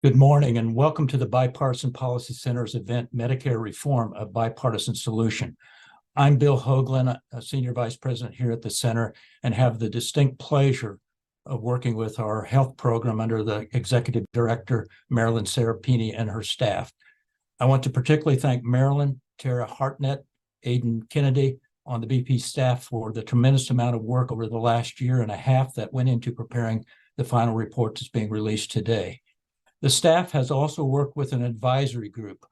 Good morning and welcome to the Bipartisan Policy Center's event, Medicare Reform, a Bipartisan Solution. I'm Bill Hoagland, a Senior Vice President here at the Center, and have the distinct pleasure of working with our health program under the Executive Director, Marilyn Serapini, and her staff. I want to particularly thank Marilyn, Tara Hartnett, Aidan Kennedy on the BP staff for the tremendous amount of work over the last year and a half that went into preparing the final report that's being released today. The staff has also worked with an advisory group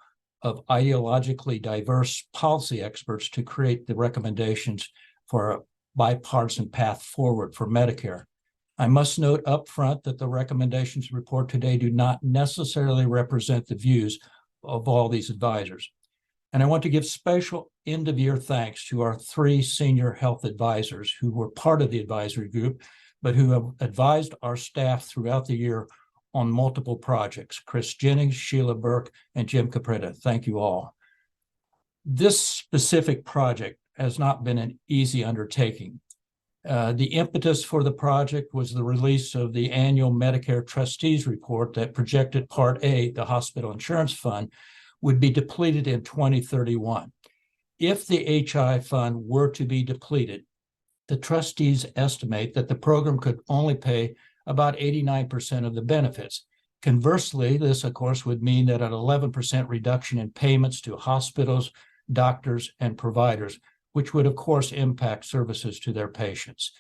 of ideologically diverse policy experts to create the recommendations for a bipartisan path forward for Medicare. I must note up front that the recommendations report today do not necessarily represent the views of all these advisors. And I want to give special end-of-year thanks to our three senior health advisors who were part of the advisory group, but who have advised our staff throughout the year on multiple projects: Chris Jennings, Sheila Burke, and Jim Capretta. Thank you all. This specific project has not been an easy undertaking. The impetus for the project was the release of the annual Medicare Trustees Report that projected Part A, the Hospital Insurance Fund, would be depleted in 2031. If the HI fund were to be depleted, the trustees estimate that the program could only pay about 89% of the benefits. Conversely, this, of course, would mean that an 11% reduction in payments to hospitals, doctors, and providers, which would, of course, impact services to their patients.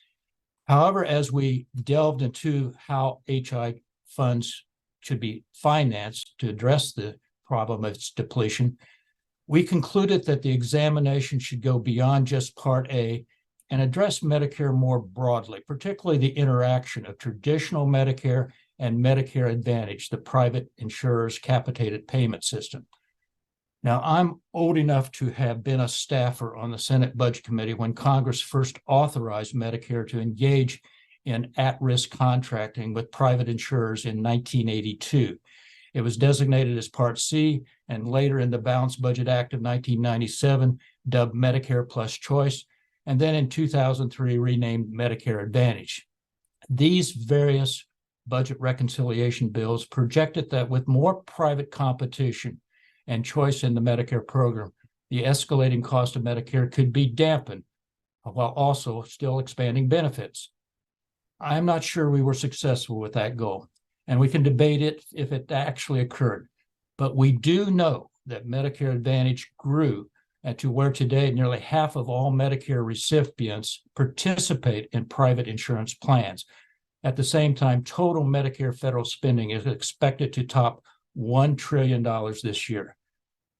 However, as we delved into how HI funds should be financed to address the problem of its depletion, we concluded that the examination should go beyond just Part A and address Medicare more broadly, particularly the interaction of traditional Medicare and Medicare Advantage, the private insurer's capitated payment system. Now, I'm old enough to have been a staffer on the Senate Budget Committee when Congress first authorized Medicare to engage in at-risk contracting with private insurers in 1982. It was designated as Part C, and later in the Balanced Budget Act of 1997, dubbed Medicare Plus Choice, and then in 2003 renamed Medicare Advantage. These various budget reconciliation bills projected that with more private competition and choice in the Medicare program, the escalating cost of Medicare could be dampened while also still expanding benefits. I'm not sure we were successful with that goal, and we can debate it if it actually occurred. But we do know that Medicare Advantage grew to where today nearly half of all Medicare recipients participate in private insurance plans. At the same time, total Medicare federal spending is expected to top $1 trillion this year.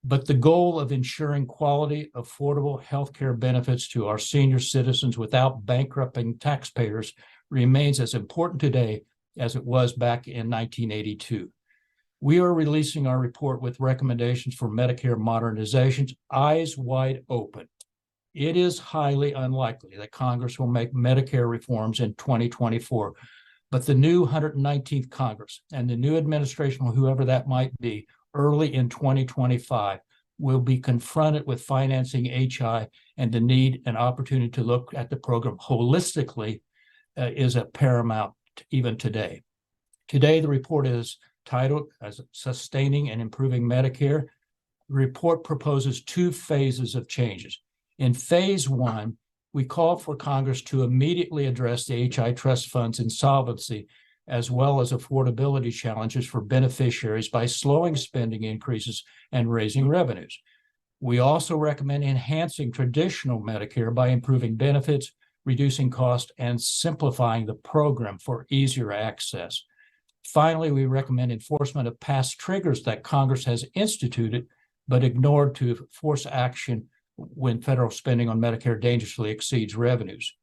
But the goal of ensuring quality, affordable healthcare benefits to our senior citizens without bankrupting taxpayers remains as important today as it was back in 1982. We are releasing our report with recommendations for Medicare modernizations, eyes wide open. It is highly unlikely that Congress will make Medicare reforms in 2024, but the new 119th Congress and the new administration, whoever that might be, early in 2025, will be confronted with financing HI, and the need and opportunity to look at the program holistically is a paramount even today. Today, the report is titled as Sustaining and Improving Medicare. The report proposes two phases of changes. In phase one, we call for Congress to immediately address the HI trust fund's insolvency as well as affordability challenges for beneficiaries by slowing spending increases and raising revenues. We also recommend enhancing traditional Medicare by improving benefits, reducing cost, and simplifying the program for easier access. Finally, we recommend enforcement of past triggers that Congress has instituted but ignored to force action when federal spending on Medicare dangerously exceeds revenues.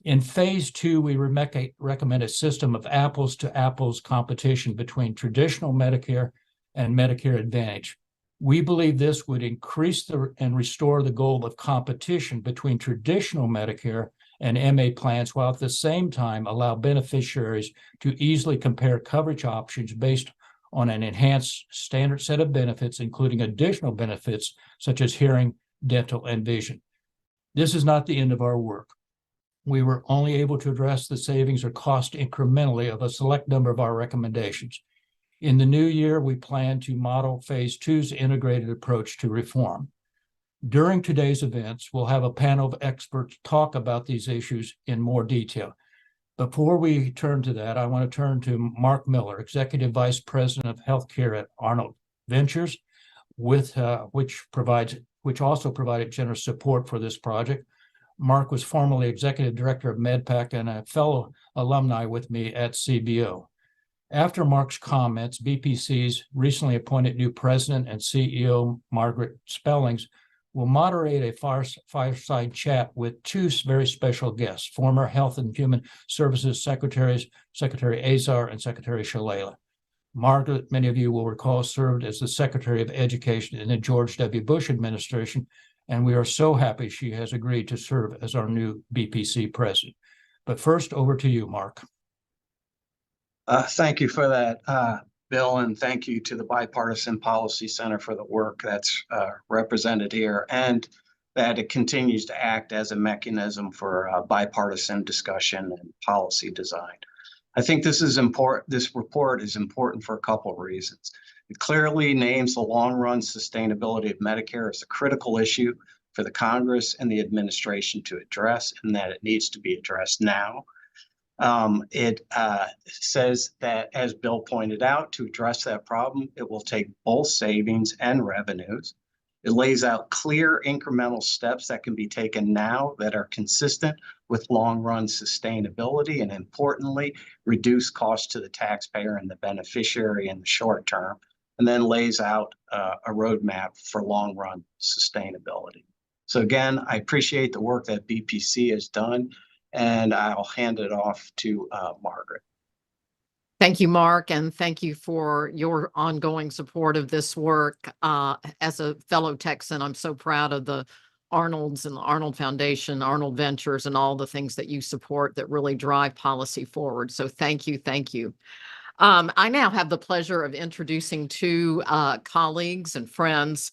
In phase two, we recommend a system of apples-to-apples competition between traditional Medicare and Medicare Advantage. We believe this would increase and restore the goal of competition between traditional Medicare and MA plans, while at the same time allow beneficiaries to easily compare coverage options based on an enhanced standard set of benefits, including additional benefits such as hearing, dental, and vision. This is not the end of our work. We were only able to address the savings or cost incrementally of a select number of our recommendations. In the new year, we plan to model Phase 2's integrated approach to reform. During today's events, we'll have a panel of experts talk about these issues in more detail. Before we turn to that, I want to turn to Mark Miller, Executive Vice President of Healthcare at Arnold Ventures, which also provided generous support for this project. Mark was formerly Executive Director of MedPAC and a fellow alumni with me at CBO. After Mark's comments, BPC's recently appointed new president and CEO, Margaret Spellings, will moderate a fireside chat with two very special guests, former Health and Human Services Secretaries, Secretary Azar and Secretary Shalala. Margaret, many of you will recall, served as the Secretary of Education in the George W. Bush administration, and we are so happy she has agreed to serve as our new BPC president. But first, over to you, Mark. Thank you for that, Bill, and thank you to the Bipartisan Policy Center for the work that's represented here, and that it continues to act as a mechanism for bipartisan discussion and policy design. I think this is important. This report is important for a couple of reasons. It clearly names the long-run sustainability of Medicare as a critical issue for the Congress and the administration to address, and that it needs to be addressed now. It says that, as Bill pointed out, to address that problem, it will take both savings and revenues. It lays out clear incremental steps that can be taken now that are consistent with long-run sustainability and, importantly, reduce costs to the taxpayer and the beneficiary in the short term, and then lays out a roadmap for long-run sustainability. So again, I appreciate the work that BPC has done, and I'll hand it off to Margaret. Thank you, Mark, and thank you for your ongoing support of this work. As a fellow Texan, I'm so proud of the Arnolds and the Arnold Foundation, Arnold Ventures, and all the things that you support that really drive policy forward. So thank you, thank you. I now have the pleasure of introducing two colleagues and friends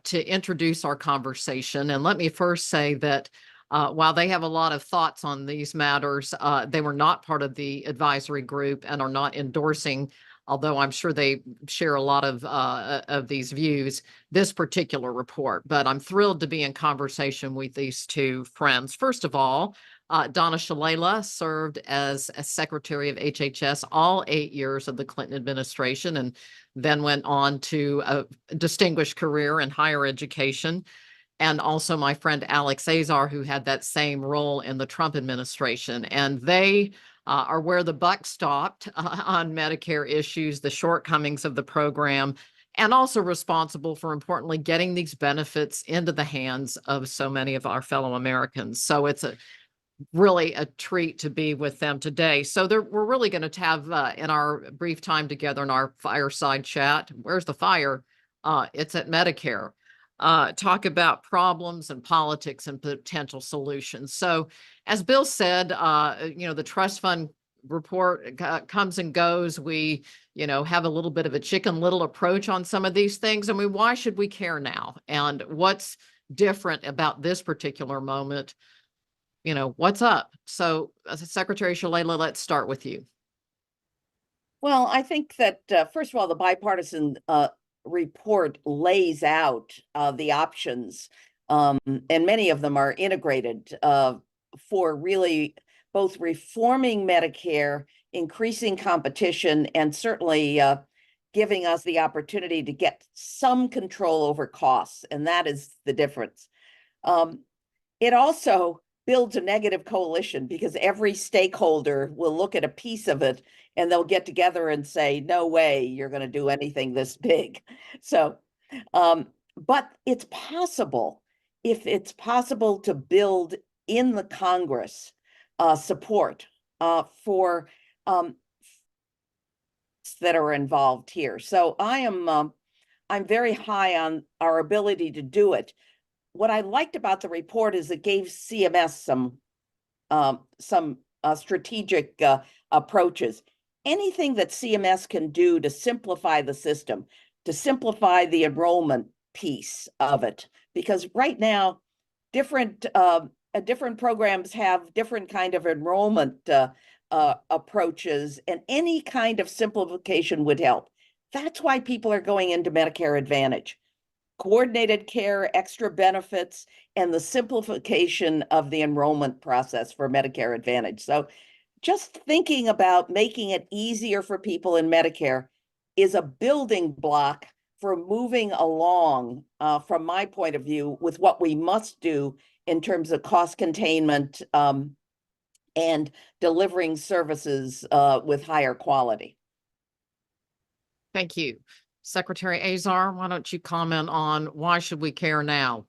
to introduce our conversation. And let me first say that while they have a lot of thoughts on these matters, they were not part of the advisory group and are not endorsing, although I'm sure they share a lot of these views, this particular report. But I'm thrilled to be in conversation with these two friends. First of all, Donna Shalala served as a Secretary of HHS all 8 years of the Clinton administration and then went on to a distinguished career in higher education. And also my friend Alex Azar, who had that same role in the Trump administration. And they are where the buck stopped on Medicare issues, the shortcomings of the program, and also responsible for, importantly, getting these benefits into the hands of so many of our fellow Americans. So it's really a treat to be with them today. So we're really going to have, in our brief time together in our fireside chat, where's the fire? It's at Medicare. Talk about problems and politics and potential solutions. So as Bill said, the trust fund report comes and goes. We, have a little bit of a Chicken Little approach on some of these things. I mean, why should we care now? And what's different about this particular moment? What's up? So Secretary Shalala, let's start with you. Well, I think that, first of all, the bipartisan report lays out the options, and many of them are integrated for really both reforming Medicare, increasing competition, and certainly giving us the opportunity to get some control over costs, and that is the difference. It also builds a negative coalition because every stakeholder will look at a piece of it and they'll get together and say, no way you're going to do anything this big. So, but it's possible, if it's possible to build in the Congress support for that are involved here. So I'm very high on our ability to do it. What I liked about the report is it gave CMS some strategic approaches. Anything that CMS can do to simplify the system, to simplify the enrollment piece of it, because right now, different programs have different kind of enrollment approaches, and any kind of simplification would help. That's why people are going into Medicare Advantage. Coordinated care, extra benefits, and the simplification of the enrollment process for Medicare Advantage. So just thinking about making it easier for people in Medicare is a building block for moving along, from my point of view, with what we must do in terms of cost containment and delivering services with higher quality. Thank you. Secretary Azar, why don't you comment on why should we care now?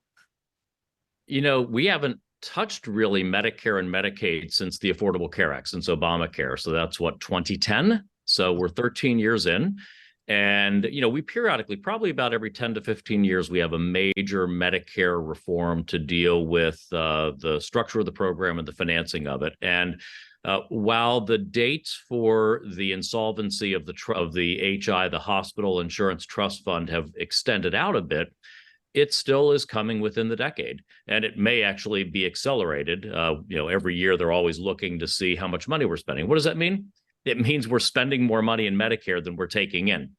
We haven't touched really Medicare and Medicaid since the Affordable Care Act, since Obamacare. So that's what, 2010? So we're 13 years in. And, we periodically, probably about every 10 to 15 years, we have a major Medicare reform to deal with the structure of the program and the financing of it. And while the dates for the insolvency of the HI, the Hospital Insurance Trust Fund, have extended out a bit, it still is coming within the decade, and it may actually be accelerated. Every year they're always looking to see how much money we're spending. What does that mean? It means we're spending more money in Medicare than we're taking in.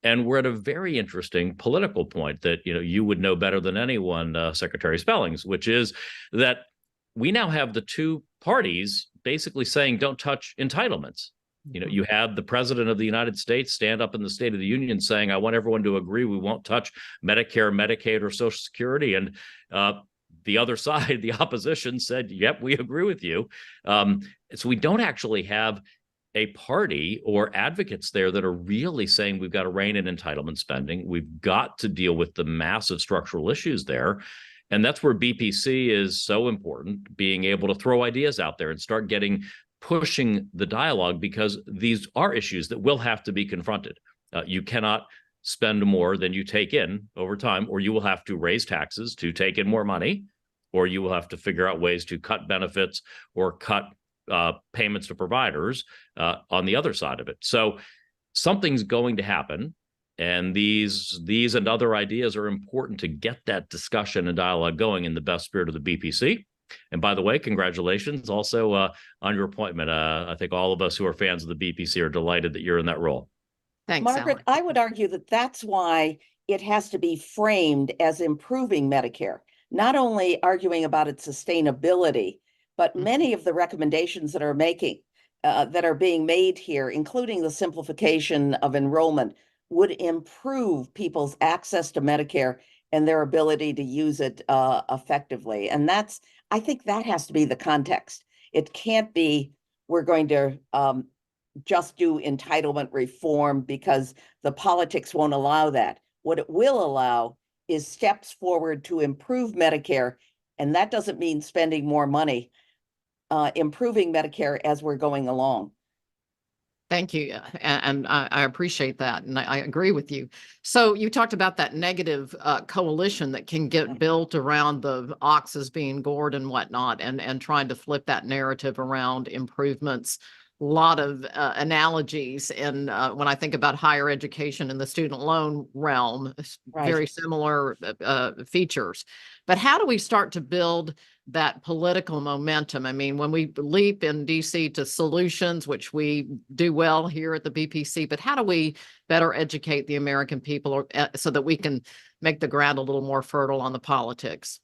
And we're at a very interesting political point that, you would know better than anyone, Secretary Spellings, which is that we now have the two parties basically saying, don't touch entitlements. You have the president of the United States stand up in the State of the Union saying, I want everyone to agree we won't touch Medicare, Medicaid, or Social Security. And the other side, the opposition, said, yep, we agree with you. So we don't actually have a party or advocates there that are really saying we've got to rein in entitlement spending. We've got to deal with the massive structural issues there. And that's where BPC is so important, being able to throw ideas out there and start pushing the dialogue, because these are issues that will have to be confronted. You cannot spend more than you take in over time, or you will have to raise taxes to take in more money, or you will have to figure out ways to cut benefits or cut payments to providers on the other side of it. So something's going to happen. And these and other ideas are important to get that discussion and dialogue going in the best spirit of the BPC. And by the way, congratulations also on your appointment. I think all of us who are fans of the BPC are delighted that you're in that role. Thanks, Margaret, Alex. I would argue that that's why it has to be framed as improving Medicare, not only arguing about its sustainability, but many of the recommendations that are being made here, including the simplification of enrollment, would improve people's access to Medicare and their ability to use it effectively. And I think that has to be the context. It can't be, we're going to just do entitlement reform because the politics won't allow that. What it will allow is steps forward to improve Medicare. And that doesn't mean spending more money, improving Medicare as we're going along. Thank you. And I appreciate that. And I agree with you. So you talked about that negative coalition that can get built around the oxes being gored and whatnot, and trying to flip that narrative around improvements. A lot of analogies. And when I think about higher education in the student loan realm, very similar features. But how do we start to build that political momentum? I mean, when we leap in DC to solutions, which we do well here at the BPC, but how do we better educate the American people so that we can make the ground a little more fertile on the politics?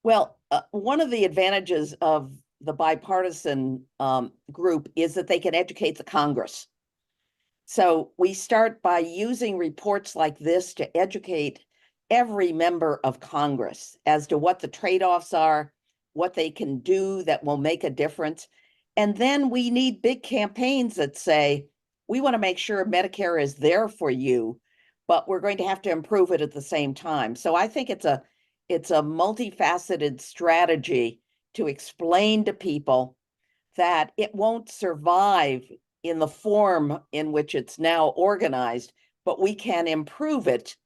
Well, one of the advantages of the bipartisan group is that they can educate the Congress. So we start by using reports like this to educate every member of Congress as to what the trade-offs are, what they can do that will make a difference. And then we need big campaigns that say, we want to make sure Medicare is there for you, but we're going to have to improve it at the same time. So I think it's a multifaceted strategy to explain to people that it won't survive in the form in which it's now organized, but we can improve it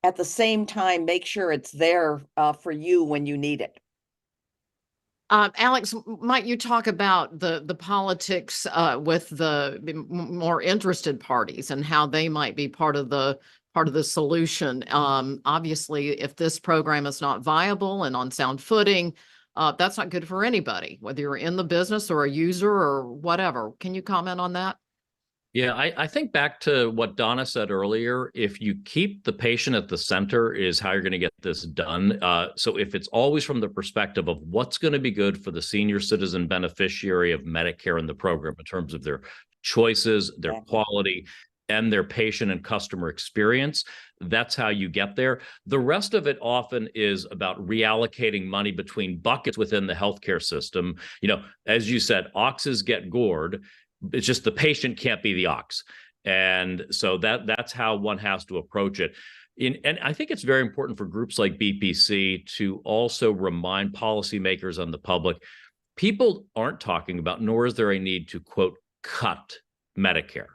at the same time, make sure it's there for you when you need it. Alex, might you talk about the politics with the more interested parties and how they might be part of the solution? Obviously, if this program is not viable and on sound footing, that's not good for anybody, whether you're in the business or a user or whatever. Can you comment on that? Yeah, I think back to what Donna said earlier. If you keep the patient at the center is how you're going to get this done. So if it's always from the perspective of what's going to be good for the senior citizen beneficiary of Medicare and the program in terms of their choices, their Exactly. quality, and their patient and customer experience, that's how you get there. The rest of it often is about reallocating money between buckets within the healthcare system. As you said, oxes get gored. It's just the patient can't be the ox. And so that's how one has to approach it. And I think it's very important for groups like BPC to also remind policymakers and the public, people aren't talking about, nor is there a need to, quote, cut Medicare.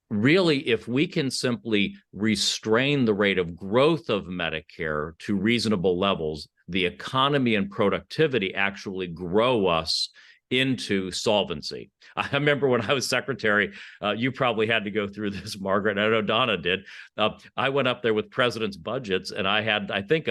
Really, if we can simply restrain the rate of growth of Medicare to reasonable levels, the economy and productivity actually grow us into solvency. I remember when I was secretary, you probably had to go through this, Margaret. I know Donna did. I went up there with president's budgets, and I had, I think,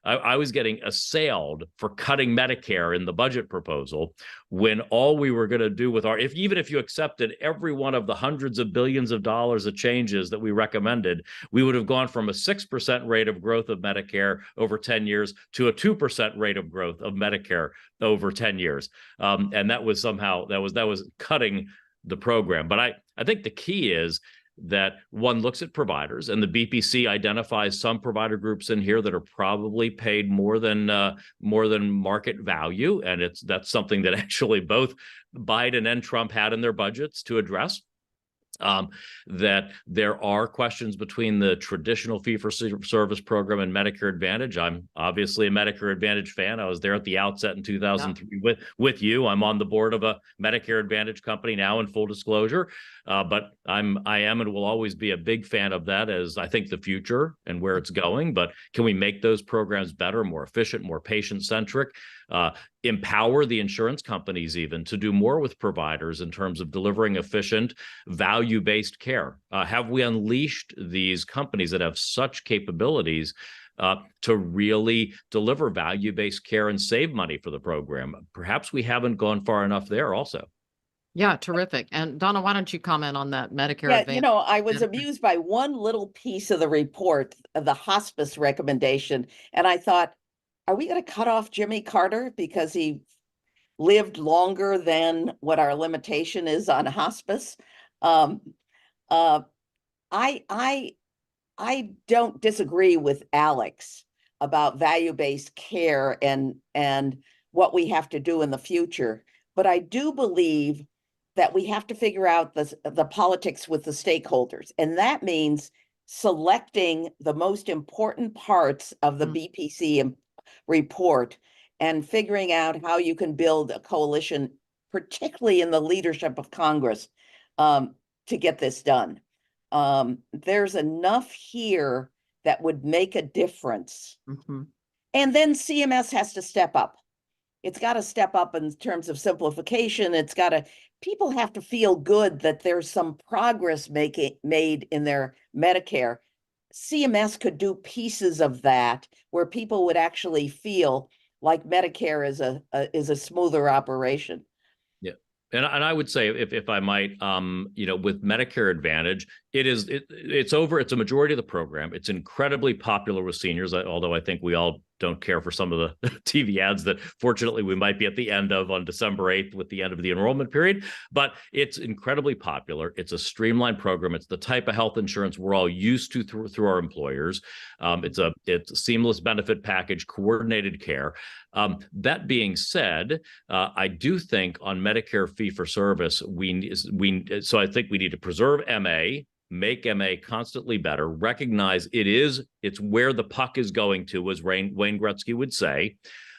I was getting assailed for cutting Medicare in the budget proposal, when all we were going to do with even if you accepted every one of the hundreds of billions of dollars of changes that we recommended, we would have gone from a 6% rate of growth of Medicare over 10 years to a 2% rate of growth of Medicare over 10 years. And that was somehow, that was cutting the program. But I think the key is that one looks at providers, and the BPC identifies some provider groups in here that are probably paid more than market value, and that's something that actually both Biden and Trump had in their budgets to address. That there are questions between the traditional fee-for-service program and Medicare Advantage. I'm obviously a Medicare Advantage fan. I was there at the outset in 2003 with you. I'm on the board of a Medicare Advantage company now, in full disclosure. But I am and will always be a big fan of that, as I think the future and where it's going. But can we make those programs better, more efficient, more patient-centric? Empower the insurance companies even to do more with providers in terms of delivering efficient, value-based care. Have we unleashed these companies that have such capabilities to really deliver value-based care and save money for the program? Perhaps we haven't gone far enough there also. Yeah, terrific. And Donna, why don't you comment on that Medicare Yeah, Advantage? I was amused by one little piece of the report of the hospice recommendation. And I thought, are we going to cut off Jimmy Carter because he lived longer than what our limitation is on hospice? I don't disagree with Alex about value-based care and what we have to do in the future, but I do believe that we have to figure out the politics with the stakeholders, and that means selecting the most important parts of the BPC report and figuring out how you can build a coalition, particularly in the leadership of Congress, to get this done. There's enough here that would make a difference. Mm-hmm. And then CMS has to step up. It's got to step up in terms of simplification. People have to feel good that there's some progress made in their Medicare. CMS could do pieces of that where people would actually feel like Medicare is a smoother operation. Yeah. And I would say, if I might, with Medicare Advantage, it's a majority of the program. It's incredibly popular with seniors, although I think we all don't care for some of the TV ads that fortunately we might be at the end of on December 8th with the end of the enrollment period. But it's incredibly popular. It's a streamlined program. It's the type of health insurance we're all used to through our employers. It's a seamless benefit package, coordinated care. That being said, I do think on Medicare fee-for-service, so I think we need to preserve MA, make MA constantly better, recognize it's where the puck is going to, as Wayne Gretzky would say.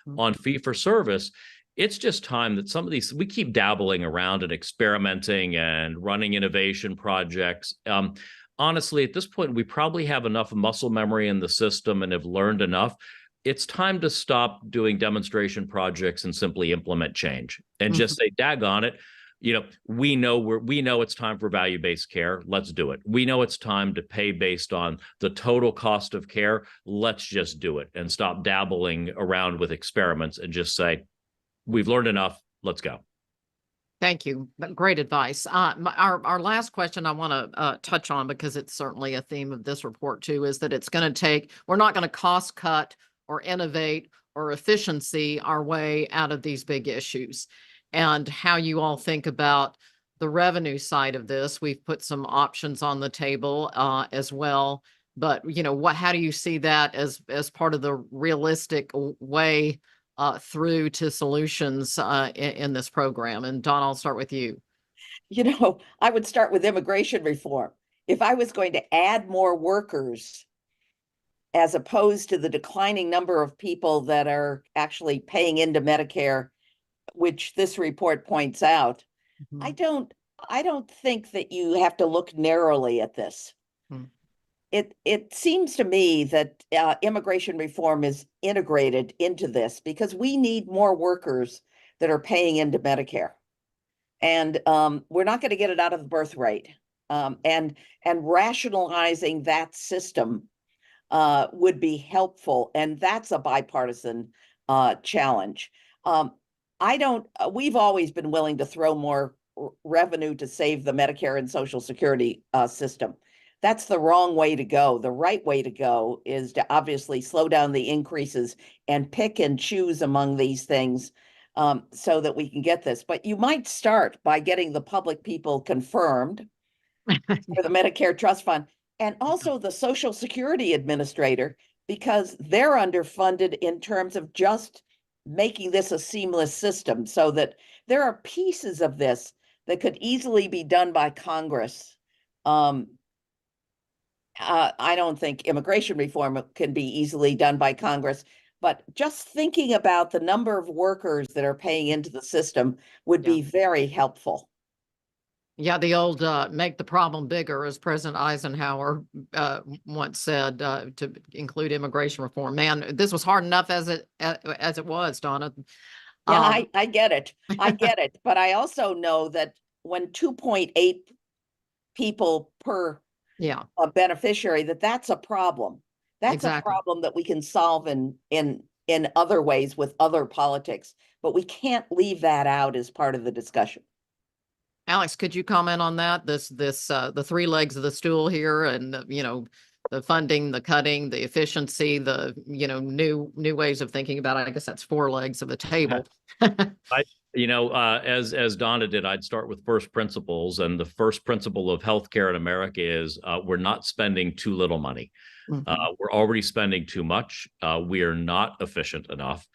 Mm-hmm. On fee-for-service, it's just time that some of these, we keep dabbling around and experimenting and running innovation projects. Honestly, at this point, we probably have enough muscle memory in the system and have learned enough. It's time to stop doing demonstration projects and simply implement change and just say, daggone it. We know it's time for value-based care. Let's do it. We know it's time to pay based on the total cost of care. Let's just do it and stop dabbling around with experiments and just say, we've learned enough. Let's go. Thank you. Great advice. Our last question I want to touch on, because it's certainly a theme of this report too, is that we're not going to cost cut or innovate or efficiency our way out of these big issues. And how you all think about the revenue side of this. We've put some options on the table as well. But how do you see that as part of the realistic way through to solutions in this program? And Don, I'll start with you. I would start with immigration reform. If I was going to add more workers, as opposed to the declining number of people that are actually paying into Medicare, which this report points out, I don't think that you have to look narrowly at this. It seems to me that immigration reform is integrated into this because we need more workers that are paying into Medicare. And we're not going to get it out of the birth rate. And rationalizing that system would be helpful. And that's a bipartisan challenge. We've always been willing to throw more revenue to save the Medicare and Social Security system. That's the wrong way to go. The right way to go is to obviously slow down the increases and pick and choose among these things so that we can get this. But you might start by getting the public people confirmed for the Medicare Trust Fund and also the Social Security Administrator, because they're underfunded in terms of just making this a seamless system, so that there are pieces of this that could easily be done by Congress. I don't think immigration reform can be easily done by Congress, but just thinking about the number of workers that are paying into the system would be very helpful. Yeah, the old make the problem bigger, as President Eisenhower once said, to include immigration reform. Man, this was hard enough as it was, Donna. Yeah, I get it. I get it. But I also know that when 2.8 people per a beneficiary, that's a problem. That's a problem that we can solve in other ways with other politics, but we can't leave that out as part of the discussion. Alex, could you comment on that? The three legs of the stool here, and the funding, the cutting, the efficiency, the new ways of thinking about it. I guess that's four legs of the table. As Donna did, I'd start with first principles, and the first principle of healthcare in America is we're not spending too little money. We're already spending too much. We are not efficient enough.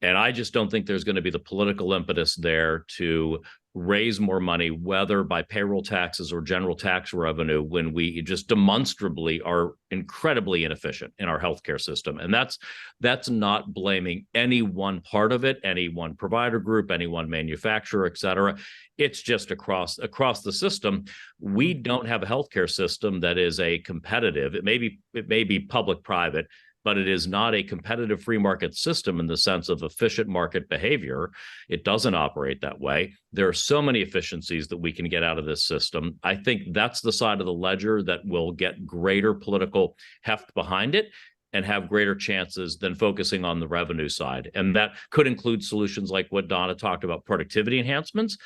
And I just don't think there's going to be the political impetus there to raise more money, whether by payroll taxes or general tax revenue, when we just demonstrably are incredibly inefficient in our healthcare system. And that's not blaming any one part of it, any one provider group, any one manufacturer, et cetera. It's just across the system. We don't have a healthcare system that is a competitive. It may be public-private, but it is not a competitive free market system in the sense of efficient market behavior. It doesn't operate that way. There are so many efficiencies that we can get out of this system. I think that's the side of the ledger that will get greater political heft behind it and have greater chances than focusing on the revenue side. And that could include solutions like what Donna talked about, productivity enhancements,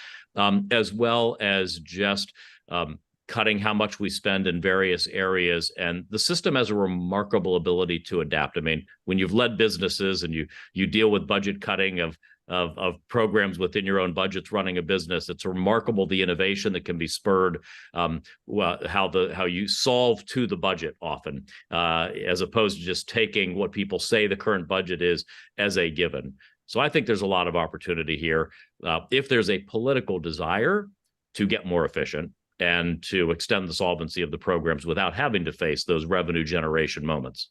as well as just cutting how much we spend in various areas. And the system has a remarkable ability to adapt. I mean, when you've led businesses and you deal with budget cutting of programs within your own budgets running a business, it's remarkable the innovation that can be spurred, how you solve to the budget often, as opposed to just taking what people say the current budget is as a given. So I think there's a lot of opportunity here if there's a political desire to get more efficient and to extend the solvency of the programs without having to face those revenue generation moments.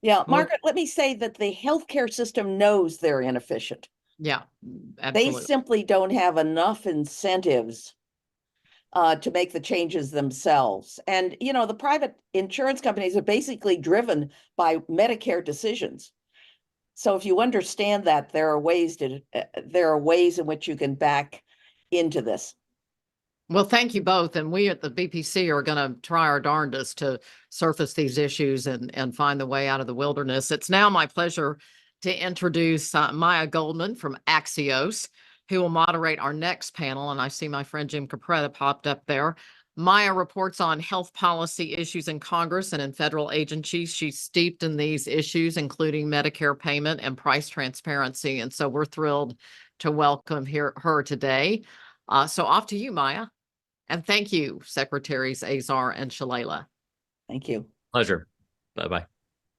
Yeah, Margaret, let me say that the healthcare system knows they're inefficient. Yeah, absolutely. They simply don't have enough incentives to make the changes themselves. And, the private insurance companies are basically driven by Medicare decisions. So if you understand that, there are ways in which you can back into this. Well, thank you both. And we at the BPC are going to try our darndest to surface these issues and find the way out of the wilderness. It's now my pleasure to introduce Maya Goldman from Axios, who will moderate our next panel. And I see my friend Jim Capretta popped up there. Maya reports on health policy issues in Congress and in federal agencies. She's steeped in these issues, including Medicare payment and price transparency. And so we're thrilled to welcome her today. So off to you, Maya. And thank you, Secretaries Azar and Shalala. Thank you. Pleasure. Bye-bye.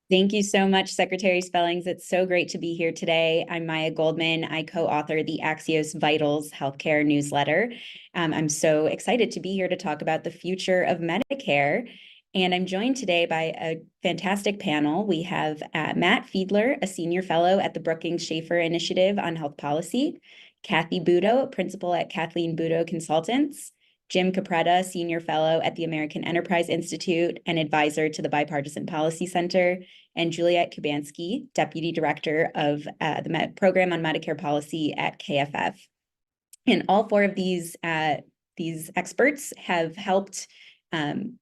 Thank you so much, Secretary Spellings. It's so great to be here today. I'm Maya Goldman. I co-author the Axios Vitals Healthcare newsletter. I'm so excited to be here to talk about the future of Medicare. And I'm joined today by a fantastic panel. We have Matt Fiedler, a senior fellow at the Brookings Schaefer Initiative on Health Policy, Kathy Budo, principal at Kathleen Budo Consultants, Jim Capretta, senior fellow at the American Enterprise Institute and advisor to the Bipartisan Policy Center, and Juliette Kubansky, deputy director of the program on Medicare policy at KFF. And all four of these experts have helped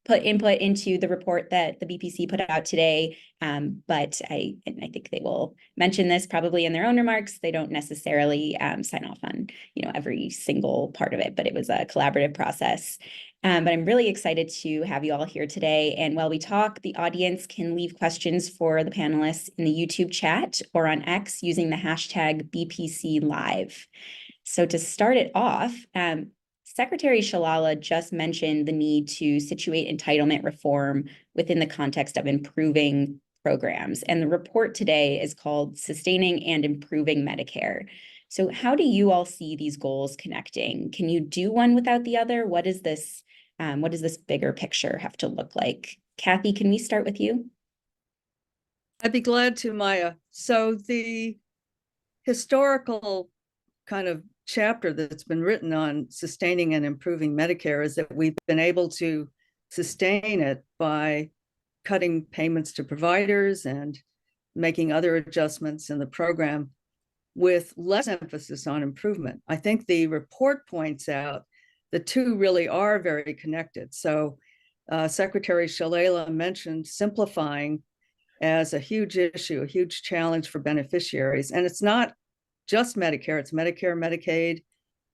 put input into the report that the BPC put out today. But I think they will mention this probably in their own remarks. They don't necessarily sign off on, every single part of it, but it was a collaborative process. But I'm really excited to have you all here today. And while we talk, the audience can leave questions for the panelists in the YouTube chat or on X using the hashtag BPC Live. So to start it off, Secretary Shalala just mentioned the need to situate entitlement reform within the context of improving programs. And the report today is called Sustaining and Improving Medicare. So how do you all see these goals connecting? Can you do one without the other? What does this bigger picture have to look like? Kathy, can we start with you? I'd be glad to, Maya. So the historical kind of chapter that's been written on sustaining and improving Medicare is that we've been able to sustain it by cutting payments to providers and making other adjustments in the program with less emphasis on improvement. I think the report points out the two really are very connected. So Secretary Shalala mentioned simplifying as a huge issue, a huge challenge for beneficiaries. And it's not just Medicare, it's Medicare, Medicaid,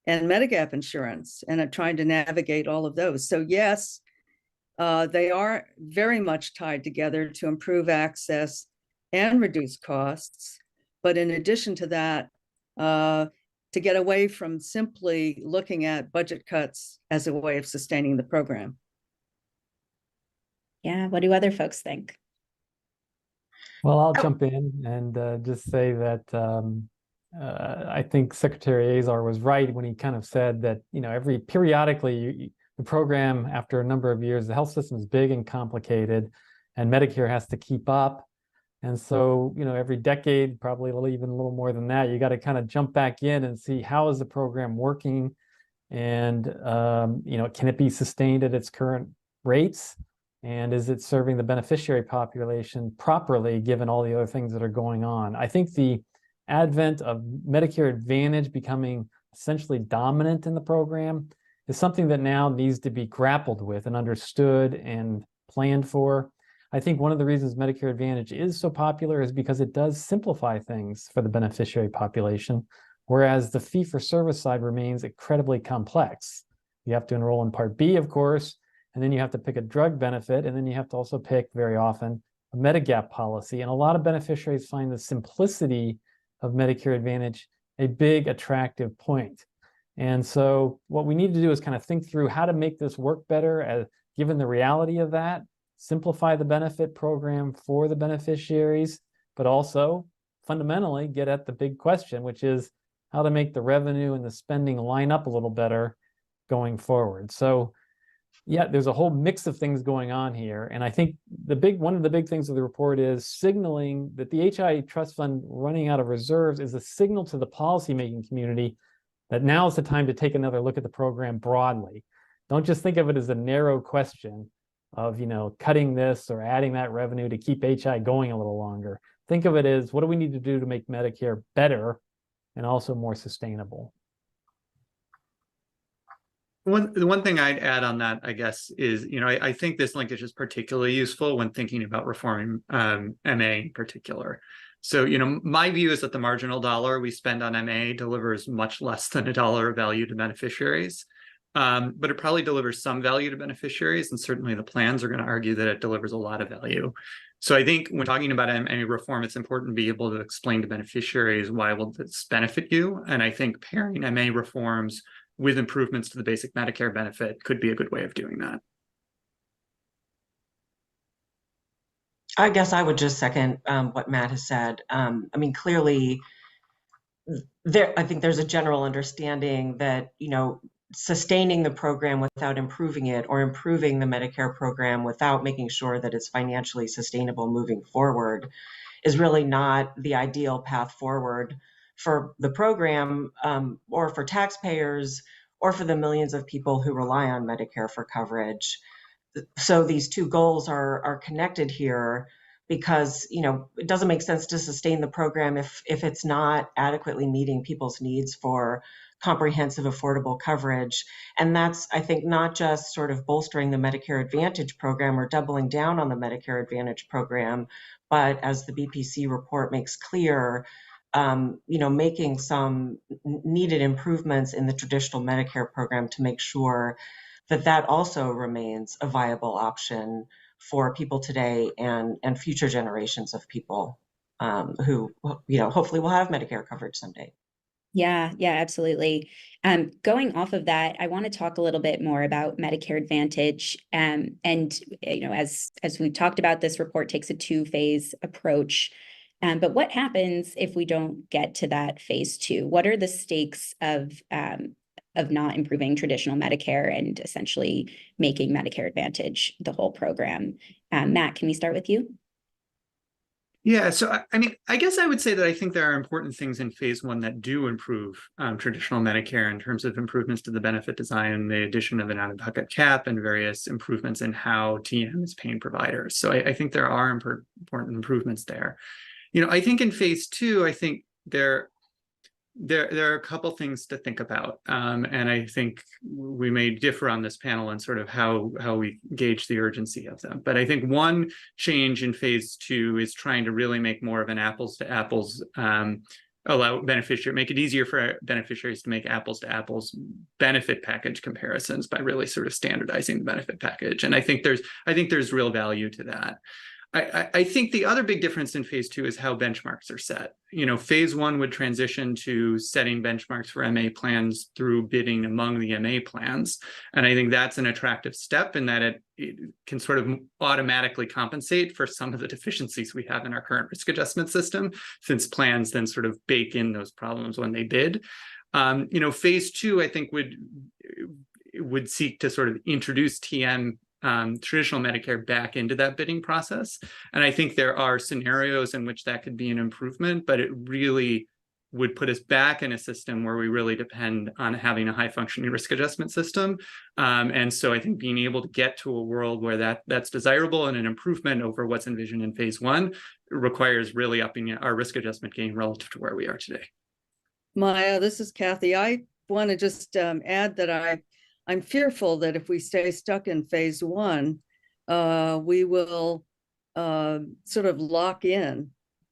and Medigap insurance, and trying to navigate all of those. So yes, they are very much tied together to improve access and reduce costs. But in addition to that, to get away from simply looking at budget cuts as a way of sustaining the program. Yeah, what do other folks think? Well, I'll jump in and just say that I think Secretary Azar was right when he kind of said that, periodically the program, after a number of years, the health system is big and complicated, and Medicare has to keep up. And so, every decade, probably even a little more than that, you got to kind of jump back in and see how is the program working, and can it be sustained at its current rates, and is it serving the beneficiary population properly given all the other things that are going on? I think the advent of Medicare Advantage becoming essentially dominant in the program is something that now needs to be grappled with and understood and planned for. I think one of the reasons Medicare Advantage is so popular is because it does simplify things for the beneficiary population, whereas the fee-for-service side remains incredibly complex. You have to enroll in Part B, of course, and then you have to pick a drug benefit, and then you have to also pick, very often, a Medigap policy. And a lot of beneficiaries find the simplicity of Medicare Advantage a big attractive point. And so what we need to do is kind of think through how to make this work better, given the reality of that, simplify the benefit program for the beneficiaries, but also fundamentally get at the big question, which is how to make the revenue and the spending line up a little better going forward. So yeah, there's a whole mix of things going on here. And I think one of the big things of the report is signaling that the HI trust fund running out of reserves is a signal to the policymaking community that now is the time to take another look at the program broadly. Don't just think of it as a narrow question of, cutting this or adding that revenue to keep HI going a little longer. Think of it as, what do we need to do to make Medicare better and also more sustainable? The one thing I'd add on that, I guess, is, I think this linkage is particularly useful when thinking about reforming MA in particular. So, you know, my view is that the marginal dollar we spend on MA delivers much less than $1 of value to beneficiaries. But it probably delivers some value to beneficiaries, and certainly the plans are going to argue that it delivers a lot of value. So I think when talking about MA reform, it's important to be able to explain to beneficiaries why will this benefit you. And I think pairing MA reforms with improvements to the basic Medicare benefit could be a good way of doing that. I guess I would just second what Matt has said. I mean, clearly, I think there's a general understanding that, you know, sustaining the program without improving it, or improving the Medicare program without making sure that it's financially sustainable moving forward, is really not the ideal path forward for the program, or for taxpayers, or for the millions of people who rely on Medicare for coverage. So these two goals are connected here, because, you know, it doesn't make sense to sustain the program if it's not adequately meeting people's needs for comprehensive, affordable coverage. And that's, I think, not just sort of bolstering the Medicare Advantage program or doubling down on the Medicare Advantage program, but as the BPC report makes clear, you know, making some needed improvements in the traditional Medicare program to make sure that that also remains a viable option for people today and future generations of people who, you know, hopefully will have Medicare coverage someday. Yeah, absolutely. Going off of that, I want to talk a little bit more about Medicare Advantage. And you know, as we've talked about, this report takes a two-phase approach. But what happens if we don't get to that phase two? What are the stakes of not improving traditional Medicare and essentially making Medicare Advantage the whole program? Matt, can we start with you? Yeah, so I mean, I guess I would say that I think there are important things in phase one that do improve traditional Medicare in terms of improvements to the benefit design, the addition of an out-of-pocket cap, and various improvements in how TM is paying providers. So I think there are important improvements there. You know, I think in phase two, I think there are a couple things to think about, and I think we may differ on this panel in sort of how we gauge the urgency of them. But I think one change in phase two is trying to really make more of an apples to apples, make it easier for beneficiaries to make apples to apples benefit package comparisons by really sort of standardizing the benefit package. And I think there's real value to that. I think the other big difference in phase two is how benchmarks are set. You know, phase one would transition to setting benchmarks for MA plans through bidding among the MA plans. And I think that's an attractive step in that it can sort of automatically compensate for some of the deficiencies we have in our current risk adjustment system, since plans then sort of bake in those problems when they bid. You know, phase two, I think, would seek to sort of introduce TM, traditional Medicare, back into that bidding process. And I think there are scenarios in which that could be an improvement, but it really would put us back in a system where we really depend on having a high functioning risk adjustment system. And so I think being able to get to a world where that's desirable and an improvement over what's envisioned in phase one requires really upping our risk adjustment game relative to where we are today. Maya, this is Kathy. I want to just add that I'm fearful that if we stay stuck in phase one, we will sort of lock in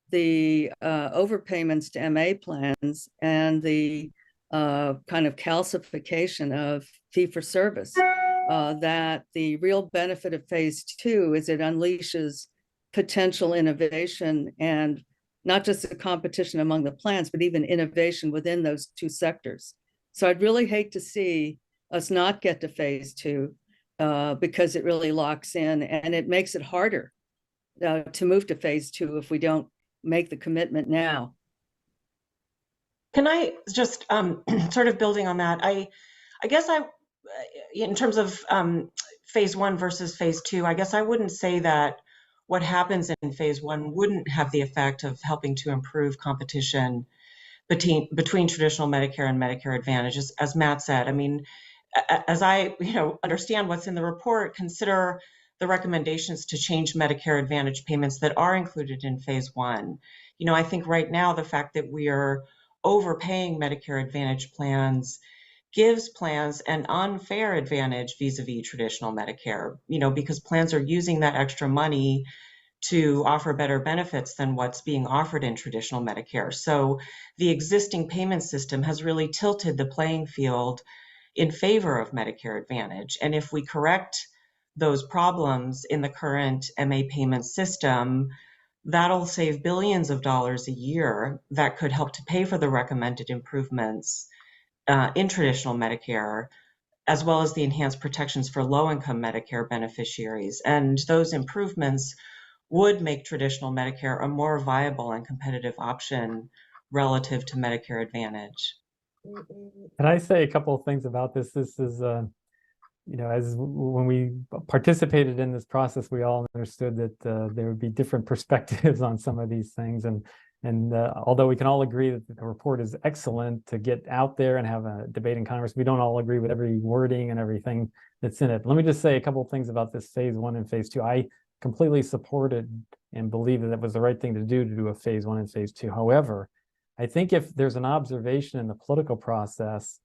the overpayments to MA plans and the kind of calcification of fee-for-service. That the real benefit of phase two is it unleashes potential innovation, and not just the competition among the plans, but even innovation within those two sectors. So I'd really hate to see us not get to phase two because it really locks in, and it makes it harder to move to phase two if we don't make the commitment now. Can I just sort of building on that? I guess in terms of phase one versus phase two, I guess I wouldn't say that what happens in phase one wouldn't have the effect of helping to improve competition between traditional Medicare and Medicare Advantage, as Matt said. I mean, as I understand what's in the report, consider the recommendations to change Medicare Advantage payments that are included in phase one. You know, I think right now the fact that we are overpaying Medicare Advantage plans gives plans an unfair advantage vis-a-vis traditional Medicare, because plans are using that extra money to offer better benefits than what's being offered in traditional Medicare. So the existing payment system has really tilted the playing field in favor of Medicare Advantage. And if we correct those problems in the current MA payment system, that'll save billions of dollars a year that could help to pay for the recommended improvements in traditional Medicare, as well as the enhanced protections for low-income Medicare beneficiaries. And those improvements would make traditional Medicare a more viable and competitive option relative to Medicare Advantage. Can I say a couple of things about this? This is, when we participated in this process, we all understood that there would be different perspectives on some of these things. And although we can all agree that the report is excellent to get out there and have a debate in Congress, we don't all agree with every wording and everything that's in it. Let me just say a couple of things about this phase 1 and phase 2. I completely supported and believe that it was the right thing to do a phase 1 and phase 2. However, I think if there's an observation in the political process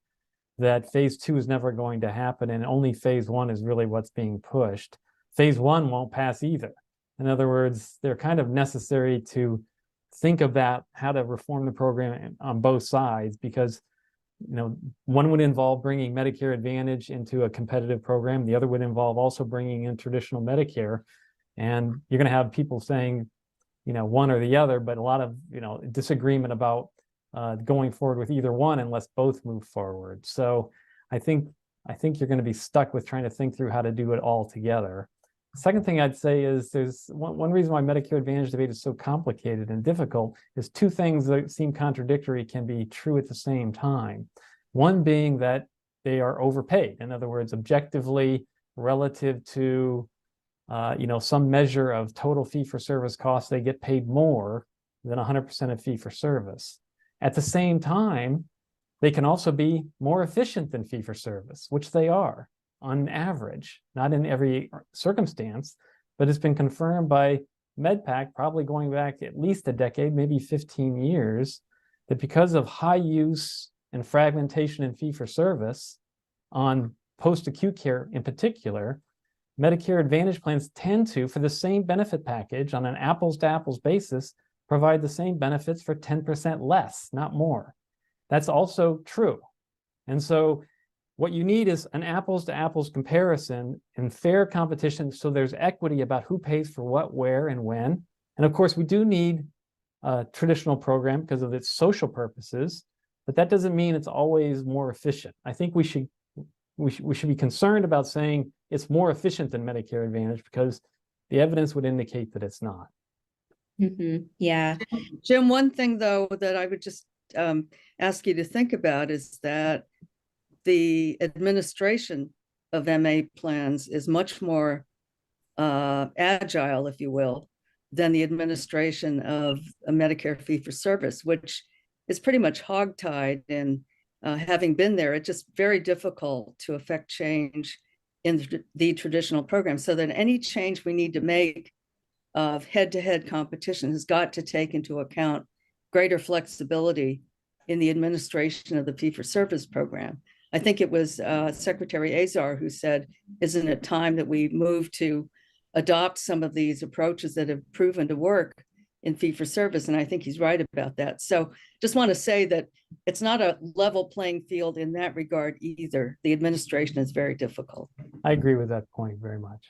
that phase 2 is never going to happen and only phase 1 is really what's being pushed, phase 1 won't pass either. In other words, they're kind of necessary to think about how to reform the program on both sides, because one would involve bringing Medicare Advantage into a competitive program. The other would involve also bringing in traditional Medicare. And you're going to have people saying, one or the other, but a lot of, disagreement about going forward with either one unless both move forward. So I think you're going to be stuck with trying to think through how to do it all together. The second thing I'd say is there's one reason why Medicare Advantage debate is so complicated and difficult is two things that seem contradictory can be true at the same time. One being that they are overpaid. In other words, objectively relative to some measure of total fee-for-service costs, they get paid more than 100% of fee-for-service. At the same time, they can also be more efficient than fee-for-service, which they are on average, not in every circumstance, but it's been confirmed by MedPAC, probably going back at least a decade, maybe 15 years, that because of high use and fragmentation in fee-for-service on post-acute care in particular, Medicare Advantage plans tend to, for the same benefit package on an apples-to-apples basis, provide the same benefits for 10% less, not more. That's also true. And so what you need is an apples-to-apples comparison and fair competition so there's equity about who pays for what, where, and when. And of course, we do need a traditional program because of its social purposes, but that doesn't mean it's always more efficient. I think we should be concerned about saying it's more efficient than Medicare Advantage because the evidence would indicate that it's not. Mm-hmm. Yeah. Jim, one thing though that I would just ask you to think about is that the administration of MA plans is much more agile, if you will, than the administration of a Medicare fee-for-service, which is pretty much hogtied. And having been there, it's just very difficult to affect change in the traditional program. So that any change we need to make of head-to-head competition has got to take into account greater flexibility in the administration of the fee-for-service program. I think it was Secretary Azar who said, isn't it time that we move to adopt some of these approaches that have proven to work in fee-for-service? And I think he's right about that. So just want to say that it's not a level playing field in that regard either. The administration is very difficult. I agree with that point very much.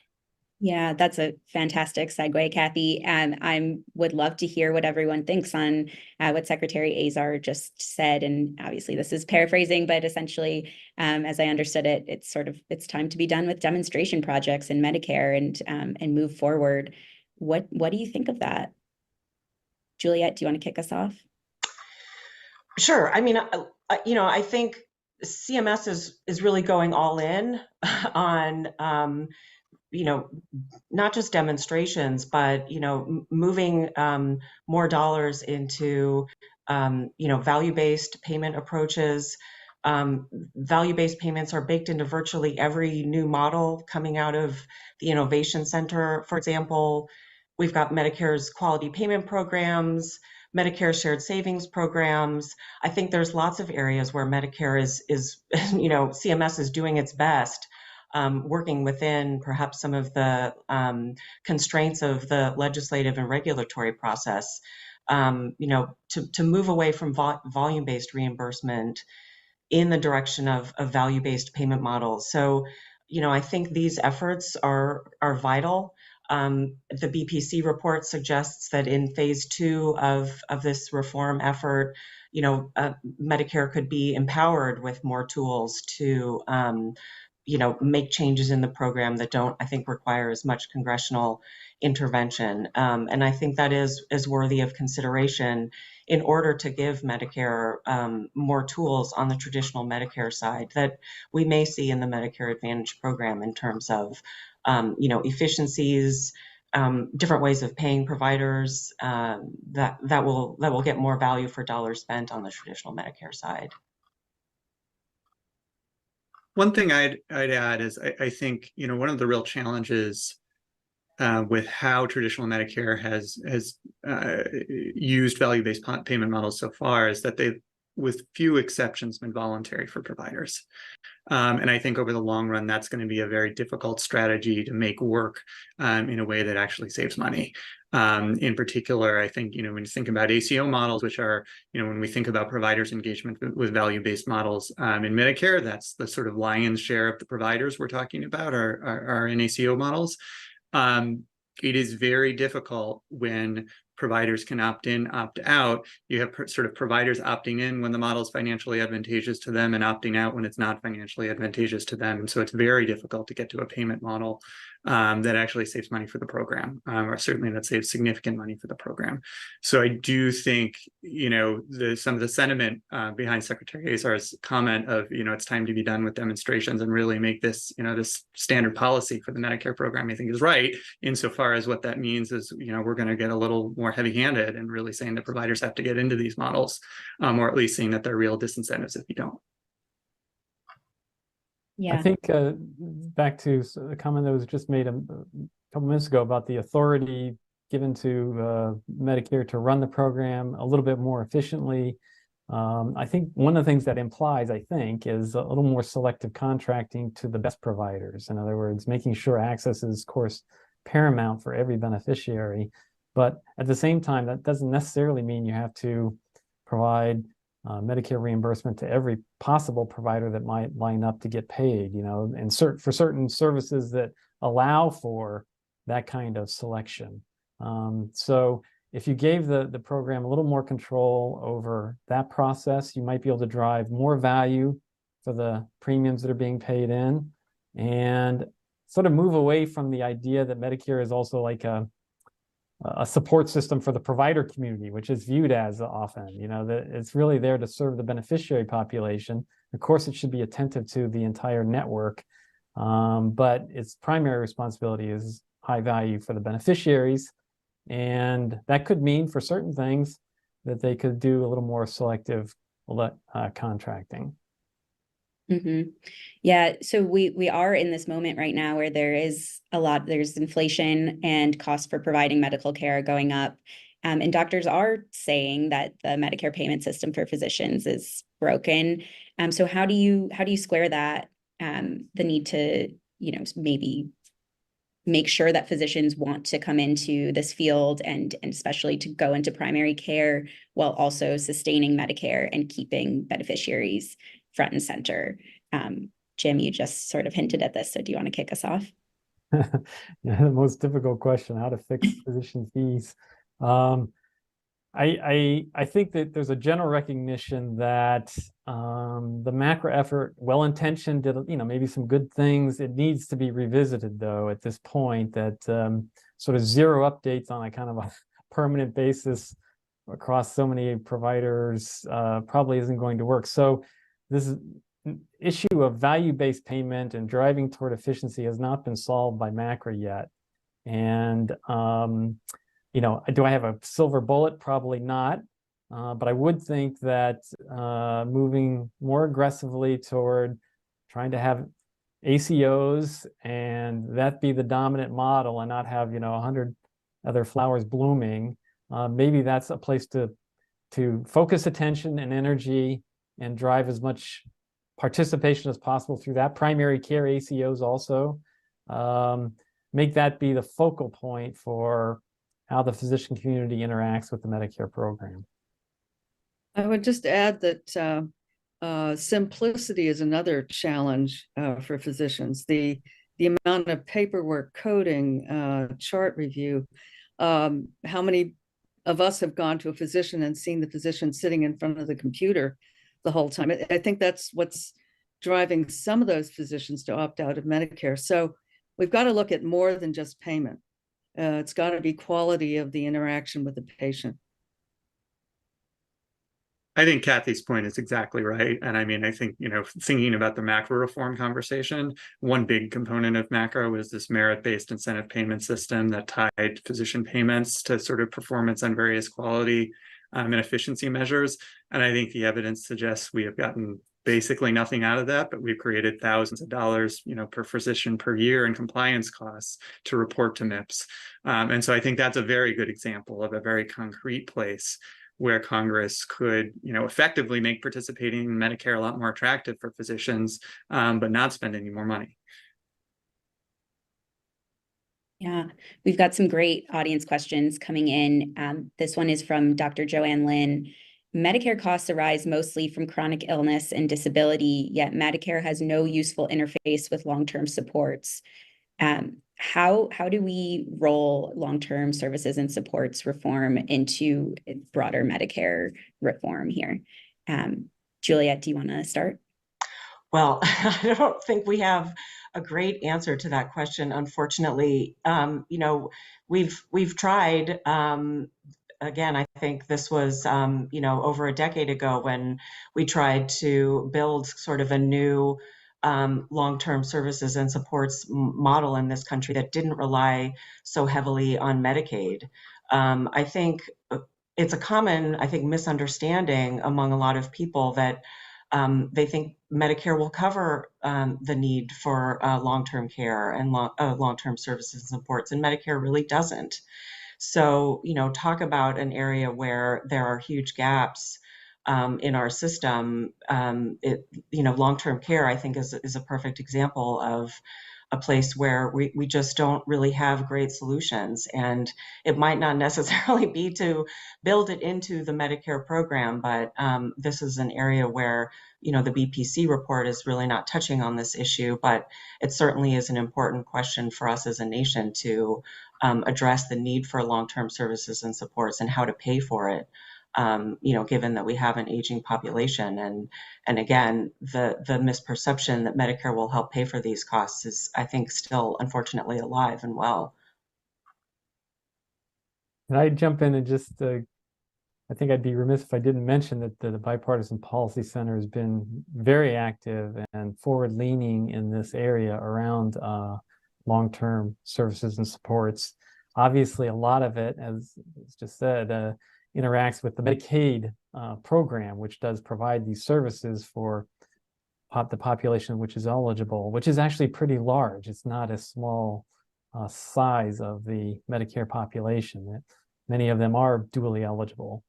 Yeah, that's a fantastic segue, Kathy. And I would love to hear what everyone thinks on what Secretary Azar just said. And obviously this is paraphrasing, but essentially, as I understood it, it's time to be done with demonstration projects in Medicare and move forward. What do you think of that? Juliet, do you want to kick us off? Sure. I mean, I think CMS is really going all in on not just demonstrations, but, moving more dollars into, value-based payment approaches. Value-based payments are baked into virtually every new model coming out of the Innovation Center. For example, we've got Medicare's quality payment programs, Medicare shared savings programs. I think there's lots of areas where Medicare is CMS is doing its best working within perhaps some of the constraints of the legislative and regulatory process, to move away from volume-based reimbursement in the direction of value-based payment models. So, I think these efforts are vital. The BPC report suggests that in phase 2 of this reform effort, Medicare could be empowered with more tools to, make changes in the program that don't, I think, require as much congressional intervention. And I think that is worthy of consideration in order to give Medicare more tools on the traditional Medicare side that we may see in the Medicare Advantage program in terms of, efficiencies, different ways of paying providers that will get more value for dollars spent on the traditional Medicare side. One thing I'd add is I think, one of the real challenges with how traditional Medicare has used value-based payment models so far is that they've, with few exceptions, been voluntary for providers. And I think over the long run, that's going to be a very difficult strategy to make work in a way that actually saves money. In particular, I think, when you think about ACO models, which are, when we think about providers' engagement with value-based models in Medicare, that's the sort of lion's share of the providers we're talking about are in ACO models. It is very difficult when providers can opt in, opt out. You have sort of providers opting in when the model is financially advantageous to them and opting out when it's not financially advantageous to them. And so it's very difficult to get to a payment model that actually saves money for the program, or certainly that saves significant money for the program. So I do think, some of the sentiment behind Secretary Azar's comment of, it's time to be done with demonstrations and really make this, this standard policy for the Medicare program, I think is right, insofar as what that means is, we're going to get a little more heavy-handed and really saying that providers have to get into these models, or at least seeing that there are real disincentives if you don't. Yeah. I think back to a comment that was just made a couple minutes ago about the authority given to Medicare to run the program a little bit more efficiently. I think one of the things that implies, is a little more selective contracting to the best providers. In other words, making sure access is, of course, paramount for every beneficiary. But at the same time, that doesn't necessarily mean you have to provide Medicare reimbursement to every possible provider that might line up to get paid, and for certain services that allow for that kind of selection. So if you gave the program a little more control over that process, you might be able to drive more value for the premiums that are being paid in, and sort of move away from the idea that Medicare is also like a support system for the provider community, which is viewed as often, that it's really there to serve the beneficiary population. Of course, it should be attentive to the entire network, but its primary responsibility is high value for the beneficiaries. And that could mean for certain things that they could do a little more selective contracting. Mm-hmm. Yeah, so we are in this moment right now where there's inflation and costs for providing medical care going up. And doctors are saying that the Medicare payment system for physicians is broken. So how do you square that, the need to, maybe make sure that physicians want to come into this field and especially to go into primary care while also sustaining Medicare and keeping beneficiaries front and center? Jim, you just sort of hinted at this, so do you want to kick us off? Yeah, the most difficult question, how to fix physician fees. I think that there's a general recognition that the macro effort, well-intentioned, did maybe some good things. It needs to be revisited, though, at this point, that sort of zero updates on a kind of a permanent basis across so many providers probably isn't going to work. So this issue of value-based payment and driving toward efficiency has not been solved by macro yet. And do I have a silver bullet? Probably not. But I would think that moving more aggressively toward trying to have ACOs and that be the dominant model and not have 100 other flowers blooming, maybe that's a place to focus attention and energy and drive as much participation as possible through that. Primary care ACOs also. Make that be the focal point for how the physician community interacts with the Medicare program. I would just add that simplicity is another challenge for physicians. The amount of paperwork, coding, chart review. How many of us have gone to a physician and seen the physician sitting in front of the computer the whole time? I think that's what's driving some of those physicians to opt out of Medicare. So we've got to look at more than just payment. It's got to be quality of the interaction with the patient. I think Kathy's point is exactly right. And I mean, I think, thinking about the macro reform conversation, one big component of macro is this merit-based incentive payment system that tied physician payments to sort of performance on various quality and efficiency measures. And I think the evidence suggests we have gotten basically nothing out of that, but we've created thousands of dollars, per physician per year in compliance costs to report to MIPS. And so I think that's a very good example of a very concrete place where Congress could, effectively make participating in Medicare a lot more attractive for physicians, but not spend any more money. Yeah, we've got some great audience questions coming in. This one is from Dr. Joanne Lynn. Medicare costs arise mostly from chronic illness and disability, yet Medicare has no useful interface with long-term supports. How do we roll long-term services and supports reform into broader Medicare reform here? Juliet, do you want to start? Well, I don't think we have a great answer to that question, unfortunately. We've tried. Again, I think this was, over a decade ago when we tried to build sort of a new long-term services and supports model in this country that didn't rely so heavily on Medicaid. I think it's a common, misunderstanding among a lot of people that they think Medicare will cover the need for long-term care and long-term services and supports, and Medicare really doesn't. So, talk about an area where there are huge gaps in our system. Long-term care, I think, is a perfect example of a place where we just don't really have great solutions. And it might not necessarily be to build it into the Medicare program, but this is an area where, the BPC report is really not touching on this issue, but it certainly is an important question for us as a nation to address the need for long-term services and supports and how to pay for it. Given that we have an aging population, and again, the misperception that Medicare will help pay for these costs is, I think, still unfortunately alive and well. Can I jump in and just, I think I'd be remiss if I didn't mention that the Bipartisan Policy Center has been very active and forward-leaning in this area around long-term services and supports. Obviously, a lot of it, as just said, interacts with the Medicaid program, which does provide these services for the population which is eligible, which is actually pretty large. It's not a small size of the Medicare population. Many of them are dually eligible.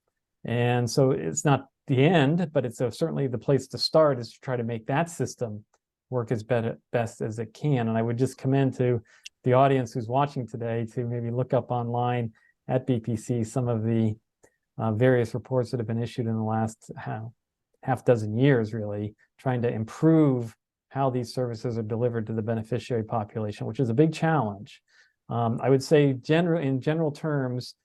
And so it's not the end, but it's certainly the place to start is to try to make that system work as best as it can. And I would just commend to the audience who's watching today to maybe look up online at BPC some of the various reports that have been issued in the last half dozen years, really, trying to improve how these services are delivered to the beneficiary population, which is a big challenge. I would say in general terms,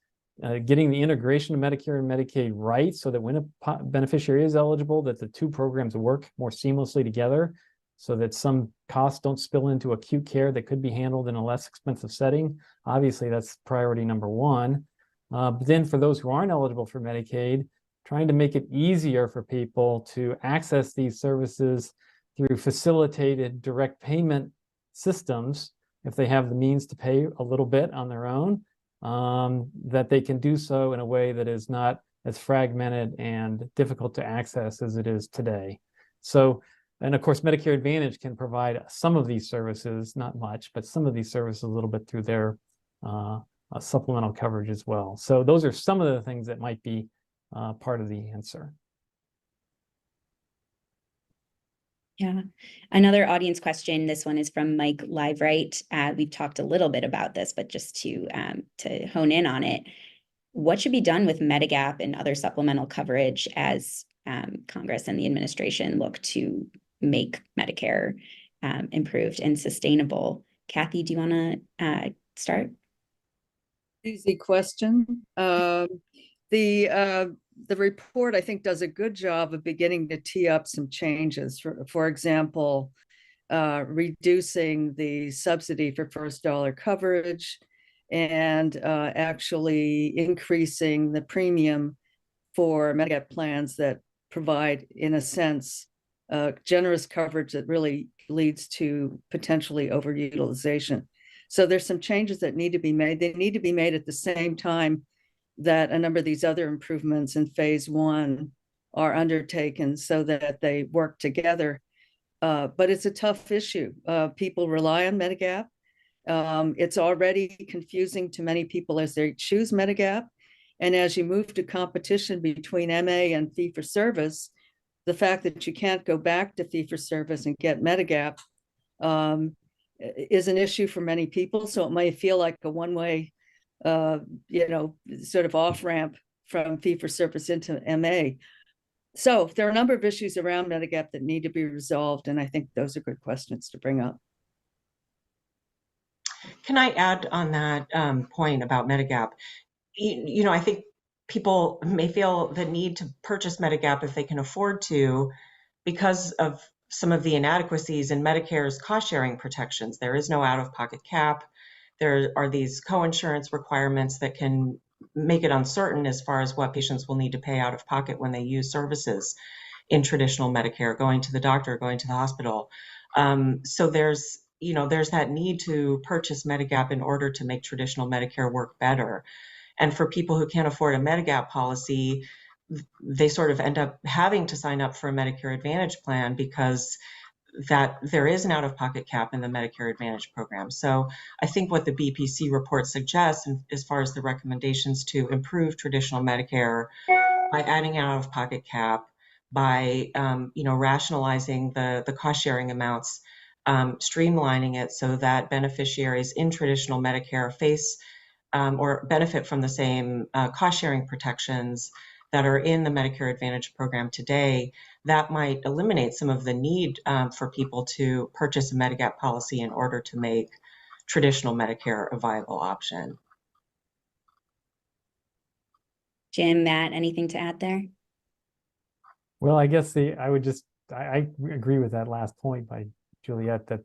getting the integration of Medicare and Medicaid right so that when a beneficiary is eligible, that the two programs work more seamlessly together so that some costs don't spill into acute care that could be handled in a less expensive setting. Obviously, that's priority number one. But then for those who aren't eligible for Medicaid, trying to make it easier for people to access these services through facilitated direct payment systems, if they have the means to pay a little bit on their own, that they can do so in a way that is not as fragmented and difficult to access as it is today. So, and of course, Medicare Advantage can provide some of these services, not much, but some of these services a little bit through their supplemental coverage as well. So those are some of the things that might be part of the answer. Yeah. Another audience question. This one is from Mike Liveright. We've talked a little bit about this, but just to hone in on it, what should be done with Medigap and other supplemental coverage as Congress and the administration look to make Medicare improved and sustainable? Kathy, do you want to start? Easy question. The report, I think, does a good job of beginning to tee up some changes. For example, reducing the subsidy for first dollar coverage and actually increasing the premium for Medigap plans that provide, in a sense, generous coverage that really leads to potentially overutilization. So there's some changes that need to be made. They need to be made at the same time that a number of these other improvements in phase one are undertaken so that they work together. But it's a tough issue. People rely on Medigap. It's already confusing to many people as they choose Medigap. And as you move to competition between MA and fee-for-service, the fact that you can't go back to fee-for-service and get Medigap is an issue for many people. So it might feel like a one-way sort of off-ramp from fee-for-service into MA. So there are a number of issues around Medigap that need to be resolved, and I think those are good questions to bring up. Can I add on that point about Medigap? I think people may feel the need to purchase Medigap if they can afford to, because of some of the inadequacies in Medicare's cost-sharing protections. There is no out-of-pocket cap. There are these co-insurance requirements that can make it uncertain as far as what patients will need to pay out of pocket when they use services in traditional Medicare, going to the doctor, going to the hospital. So there's that need to purchase Medigap in order to make traditional Medicare work better. And for people who can't afford a Medigap policy, they sort of end up having to sign up for a Medicare Advantage plan because that there is an out-of-pocket cap in the Medicare Advantage program. So I think what the BPC report suggests, as far as the recommendations to improve traditional Medicare by adding an out-of-pocket cap, by rationalizing the cost-sharing amounts, streamlining it so that beneficiaries in traditional Medicare face or benefit from the same cost-sharing protections that are in the Medicare Advantage program today, that might eliminate some of the need for people to purchase a Medigap policy in order to make traditional Medicare a viable option. Jim, Matt, anything to add there? Well, I guess I agree with that last point by Juliet, that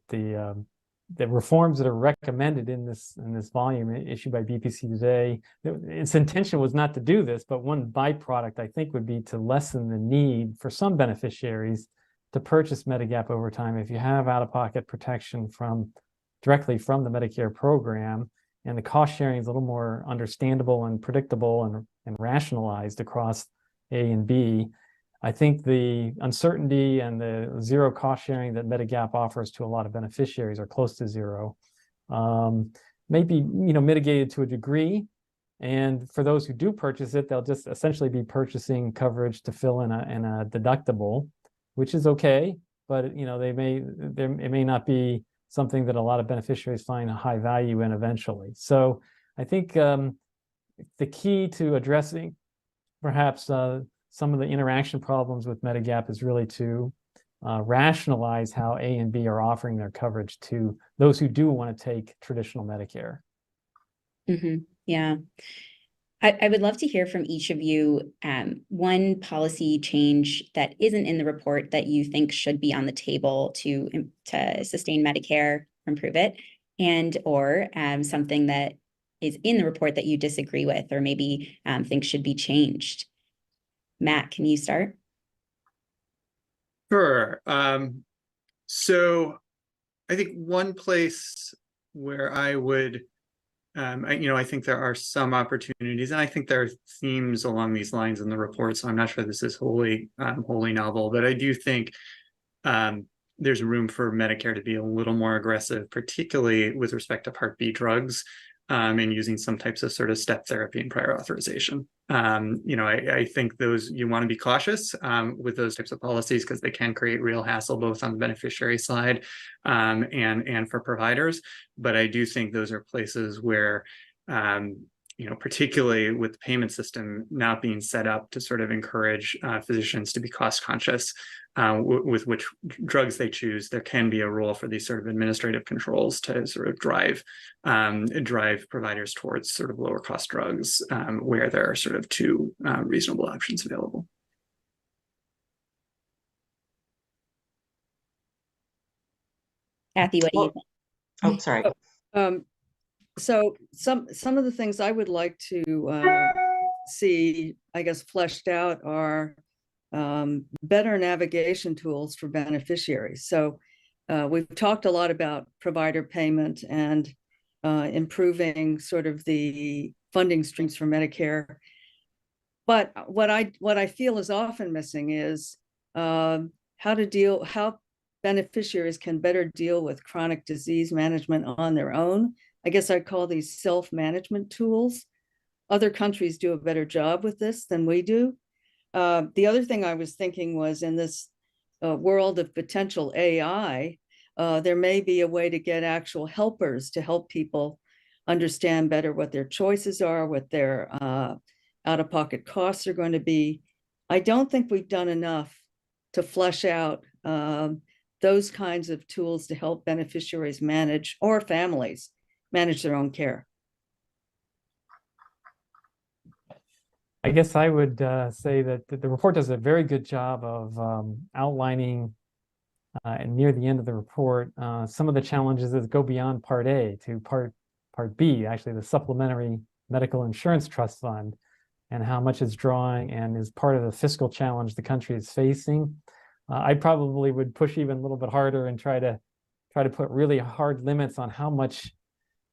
the reforms that are recommended in this volume issued by BPC today, its intention was not to do this, but one byproduct I think would be to lessen the need for some beneficiaries to purchase Medigap over time. If you have out-of-pocket protection directly from the Medicare program, and the cost sharing is a little more understandable and predictable and rationalized across A and B, I think the uncertainty and the zero cost sharing that Medigap offers to a lot of beneficiaries, are close to zero, may be mitigated to a degree. And for those who do purchase it, they'll just essentially be purchasing coverage to fill in a deductible, which is okay, but it may not be something that a lot of beneficiaries find a high value in eventually. So I think the key to addressing perhaps some of the interaction problems with Medigap is really to rationalize how A and B are offering their coverage to those who do want to take traditional Medicare. Mm-hmm. Yeah. I would love to hear from each of you one policy change that isn't in the report that you think should be on the table to sustain Medicare, improve it, and or something that is in the report that you disagree with or maybe think should be changed. Matt, can you start? Sure. So I think one place where I would, I think there are some opportunities, and I think there are themes along these lines in the report, so I'm not sure this is wholly novel, but I do think there's room for Medicare to be a little more aggressive, particularly with respect to Part B drugs. and using some types of sort of step therapy and prior authorization. I think those, you want to be cautious with those types of policies because they can create real hassle both on the beneficiary side and for providers. But I do think those are places where particularly with the payment system not being set up to sort of encourage physicians to be cost conscious with which drugs they choose, there can be a role for these sort of administrative controls to sort of drive providers towards sort of lower cost drugs where there are sort of two reasonable options available. Kathy, what do you think? Oh, sorry. So some of the things I would like to see, I guess, fleshed out are better navigation tools for beneficiaries. So we've talked a lot about provider payment and improving sort of the funding streams for Medicare. But what I feel is often missing is how beneficiaries can better deal with chronic disease management on their own. I guess I'd call these self-management tools. Other countries do a better job with this than we do. The other thing I was thinking was in this world of potential AI, there may be a way to get actual helpers to help people understand better what their choices are, what their out-of-pocket costs are going to be. I don't think we've done enough to flesh out those kinds of tools to help beneficiaries manage, or families manage their own care. I guess I would say that the report does a very good job of outlining near the end of the report some of the challenges that go beyond Part A to Part B, actually the Supplementary Medical Insurance Trust Fund, and how much it's drawing and is part of the fiscal challenge the country is facing. I probably would push even a little bit harder and try to put really hard limits on how much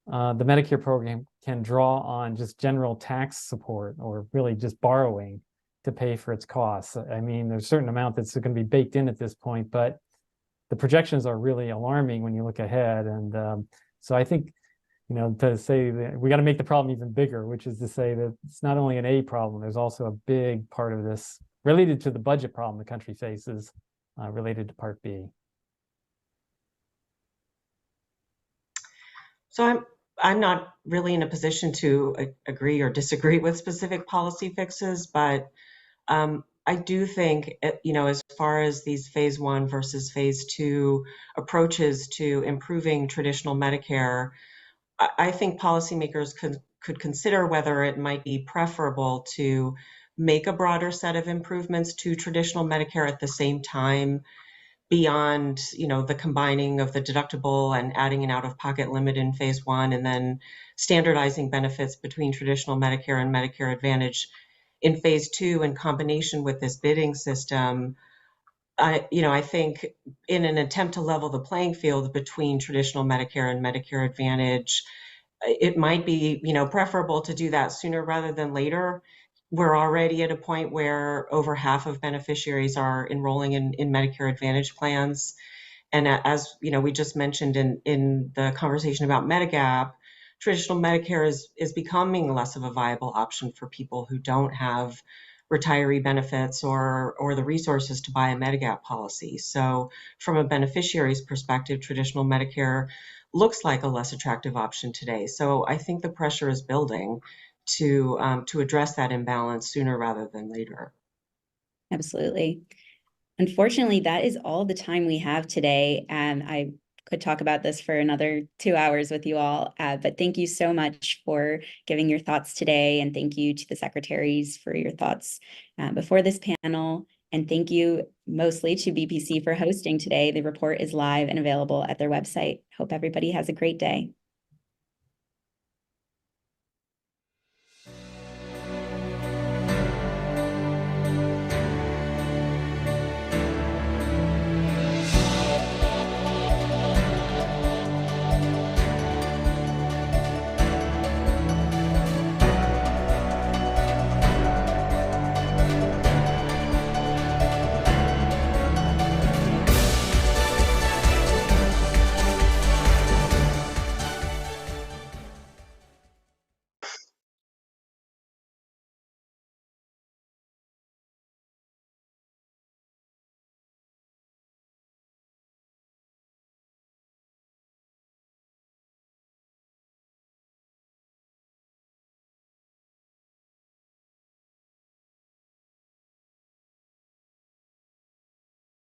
the Medicare program can draw on just general tax support or really just borrowing to pay for its costs. I mean, there's a certain amount that's going to be baked in at this point, but the projections are really alarming when you look ahead. And so I think, to say that we got to make the problem even bigger, which is to say that it's not only an A problem, there's also a big part of this related to the budget problem the country faces related to Part B. So I'm not really in a position to agree or disagree with specific policy fixes, but I do think, as far as these phase 1 versus phase 2 approaches to improving traditional Medicare, I think policymakers could consider whether it might be preferable to make a broader set of improvements to traditional Medicare at the same time, beyond, the combining of the deductible and adding an out-of-pocket limit in phase 1, and then standardizing benefits between traditional Medicare and Medicare Advantage in phase 2 in combination with this bidding system. I think in an attempt to level the playing field between traditional Medicare and Medicare Advantage, it might be, preferable to do that sooner rather than later. We're already at a point where over half of beneficiaries are enrolling in Medicare Advantage plans. And as we just mentioned in the conversation about Medigap, traditional Medicare is becoming less of a viable option for people who don't have retiree benefits or the resources to buy a Medigap policy. So from a beneficiary's perspective, traditional Medicare looks like a less attractive option today. So I think the pressure is building to address that imbalance sooner rather than later. Absolutely. Unfortunately, that is all the time we have today. And I could talk about this for another 2 hours with you all. But thank you so much for giving your thoughts today. And thank you to the secretaries for your thoughts before this panel. And thank you mostly to BPC for hosting today. The report is live and available at their website. Hope everybody has a great day.